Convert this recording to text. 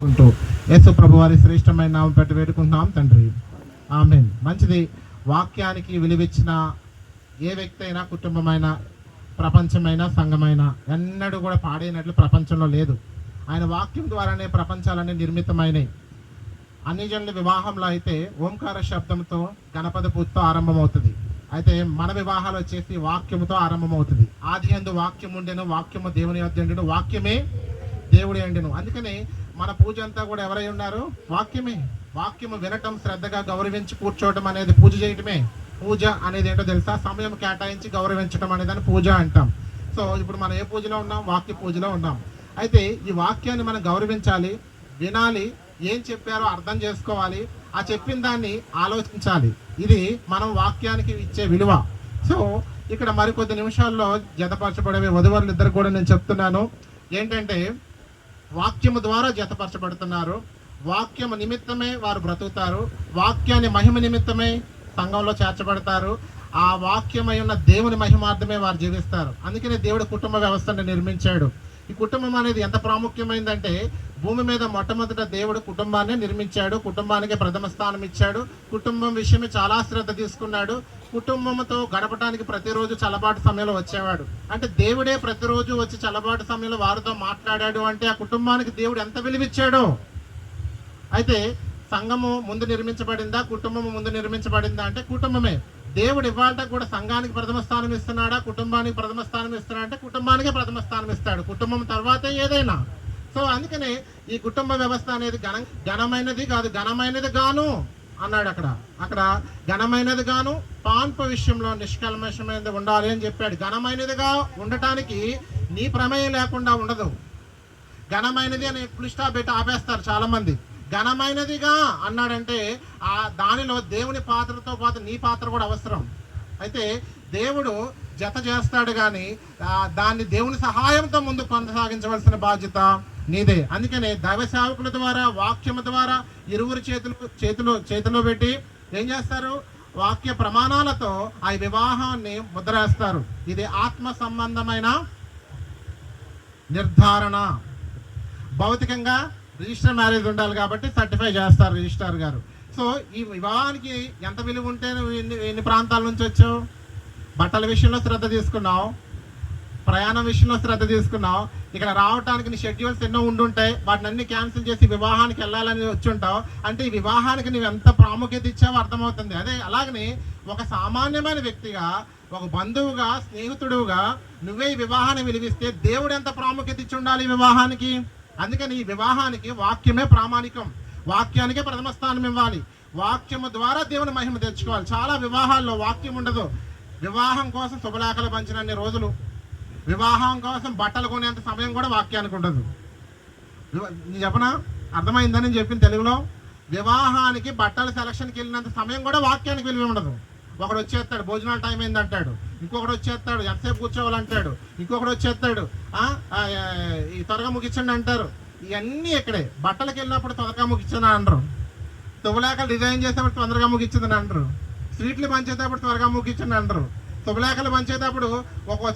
యేసు ప్రభు వారి శ్రేష్టమైన నామం పెట్టి వేడుకుంటున్నాం తండ్రి. ఆమేన్. మంచిది. వాక్యానికి విలువిచ్చిన ఏ వ్యక్తి అయినా, కుటుంబమైనా, ప్రపంచమైన, సంఘమైన ఎన్నడూ కూడా పాడైనట్లు ప్రపంచంలో లేదు. ఆయన వాక్యం ద్వారానే ప్రపంచాలన్నీ నిర్మితమైనవి. అన్ని జనుల వివాహంలో అయితే ఓంకార శబ్దంతో గణపతి పూజతో ఆరంభమవుతుంది. అయితే మన వివాహాలు వచ్చేసి వాక్యముతో ఆరంభమవుతుంది. ఆది యందు వాక్యం ఉండెను, వాక్యము దేవుని యొద్ద ఉండెను, వాక్యమే దేవుడి ఉండెను. అందుకని మన పూజ అంతా కూడా ఎవరై ఉన్నారు? వాక్యమే. వాక్యము వినటం, శ్రద్ధగా గౌరవించి కూర్చోవడం అనేది పూజ చేయటమే. పూజ అనేది ఏంటో తెలుసా? సమయం కేటాయించి గౌరవించడం అనేదాన్ని పూజ అంటాం. సో ఇప్పుడు మనం ఏ పూజలో ఉన్నాం? వాక్య పూజలో ఉన్నాం. అయితే ఈ వాక్యాన్ని మనం గౌరవించాలి, వినాలి, ఏం చెప్పారో అర్థం చేసుకోవాలి, ఆ చెప్పిన దాన్ని ఆలోచించాలి. ఇది మనం వాక్యానికి ఇచ్చే విలువ. సో ఇక్కడ మరికొద్ది నిమిషాల్లో జతపరచబడే వధువరులు ఇద్దరు కూడా నేను చెప్తున్నాను ఏంటంటే, వాక్యము ద్వారా జతపరచబడుతున్నారు. వాక్యము నిమిత్తమే వారు బ్రతుకుతారు. వాక్యాన్ని మహిమ నిమిత్తమే సంఘంలో చేర్చబడతారు. ఆ వాక్యమై ఉన్న దేవుని మహిమార్థమే వారు జీవిస్తారు. అందుకనే దేవుడు కుటుంబ వ్యవస్థను నిర్మించాడు. ఈ కుటుంబం అనేది ఎంత ప్రాముఖ్యమైందంటే, భూమి మీద మొట్టమొదట దేవుడు కుటుంబాన్ని నిర్మించాడు, కుటుంబానికి ప్రథమ స్థానం ఇచ్చాడు, కుటుంబం విషయమే చాలా శ్రద్ధ తీసుకున్నాడు. కుటుంబంతో గడపడానికి ప్రతిరోజు చల్లబాటు సమయంలో వచ్చేవాడు. అంటే దేవుడే ప్రతిరోజు వచ్చి చల్లబాటు సమయంలో వారితో మాట్లాడాడు అంటే ఆ కుటుంబానికి దేవుడు ఎంత విలువిచ్చాడో. అయితే సంఘము ముందు నిర్మించబడిందా, కుటుంబము ముందు నిర్మించబడిందా అంటే కుటుంబమే. దేవుడు ఇవాళ కూడా సంఘానికి ప్రథమ స్థానం ఇస్తున్నాడా, కుటుంబానికి ప్రథమ స్థానం ఇస్తున్నాడా అంటే కుటుంబానికే ప్రథమ స్థానం ఇస్తాడు. కుటుంబం తర్వాతే ఏదైనా. సో అందుకనే ఈ కుటుంబ వ్యవస్థ అనేది ఘనమైనది కాదు, ఘనమైనది గాను అన్నాడు. అక్కడ ఘనమైనది గాను, పాన్పు విషయంలో నిష్కల్మషమైనది ఉండాలి అని చెప్పాడు. ఘనమైనదిగా ఉండటానికి నీ ప్రమేయం లేకుండా ఉండదు. ఘనమైనది అని ఫుల్ స్టాప్ పెట్టి ఆపేస్తారు చాలా మంది. ఘనమైనదిగా అన్నాడంటే ఆ దానిలో దేవుని పాత్రతో పాటు నీ పాత్ర కూడా అవసరం. అయితే దేవుడు జత చేస్తాడు కానీ దాన్ని దేవుని సహాయంతో ముందు కొనసాగించవలసిన బాధ్యత నీదే. అందుకనే దైవ సేవకుల ద్వారా, వాక్యము ద్వారా ఇరువురు చేతిలో పెట్టి ఏం చేస్తారు? వాక్య ప్రమాణాలతో ఆ వివాహాన్ని ముద్రేస్తారు. ఇది ఆత్మ సంబంధమైన నిర్ధారణ. భౌతికంగా రిజిస్టర్ మ్యారేజ్ ఉండాలి కాబట్టి సర్టిఫై చేస్తారు రిజిస్ట్రార్ గారు. సో ఈ వివాహానికి ఎంత విలువ ఉంటే నువ్వు ఎన్ని ప్రాంతాల నుంచి వచ్చావు? బట్టల విషయంలో శ్రద్ధ తీసుకున్నావు, ప్రయాణం విషయంలో శ్రద్ధ తీసుకున్నావు, ఇక్కడ రావడానికి నీ షెడ్యూల్స్ ఎన్నో ఉండుంటాయి, వాటిని అన్ని క్యాన్సిల్ చేసి వివాహానికి వెళ్ళాలని వచ్చి ఉంటావు. అంటే ఈ వివాహానికి నువ్వు ఎంత ప్రాముఖ్యత ఇచ్చావో అర్థమవుతుంది. అదే అలాగని ఒక సామాన్యమైన వ్యక్తిగా, ఒక బంధువుగా, స్నేహితుడుగా నువ్వే ఈ వివాహాన్ని విలువిస్తే దేవుడు ఎంత ప్రాముఖ్యత ఇచ్చి ఉండాలి ఈ వివాహానికి. అందుకని ఈ వివాహానికి వాక్యమే ప్రామాణికం. వాక్యానికే ప్రథమ స్థానం ఇవ్వాలి. వాక్యము ద్వారా దేవుని మహిమ తెచ్చుకోవాలి. చాలా వివాహాల్లో వాక్యం ఉండదు. వివాహం కోసం శుభలేఖలు పంచినన్ని రోజులు, వివాహం కోసం బట్టలు కొనేంత సమయం కూడా వాక్యానికి ఉండదు. చెప్పనా? అర్థమైందని చెప్పిన తెలుగులో. వివాహానికి బట్టల సెలక్షన్కి వెళ్ళినంత సమయం కూడా వాక్యానికి విలువ ఉండదు. ఒకడు వచ్చేస్తాడు, భోజనాల టైం అయింది అంటాడు. ఇంకొకడు వచ్చేస్తాడు, ఎంతసేపు కూర్చోవాలంటాడు. ఇంకొకడు వచ్చేస్తాడు, ఈ త్వరగా ముగించండి అంటారు. ఇవన్నీ ఇక్కడే. బట్టలకు వెళ్ళినప్పుడు త్వరగా ముగించని అంటారు. శుభలేఖలు డిజైన్ చేసేటప్పుడు తొందరగా ముగించదని అంటారు. స్వీట్లు పంచేటప్పుడు త్వరగా ముగించండి అంటారు. శుభలేఖలు పంచేటప్పుడు ఒక్కో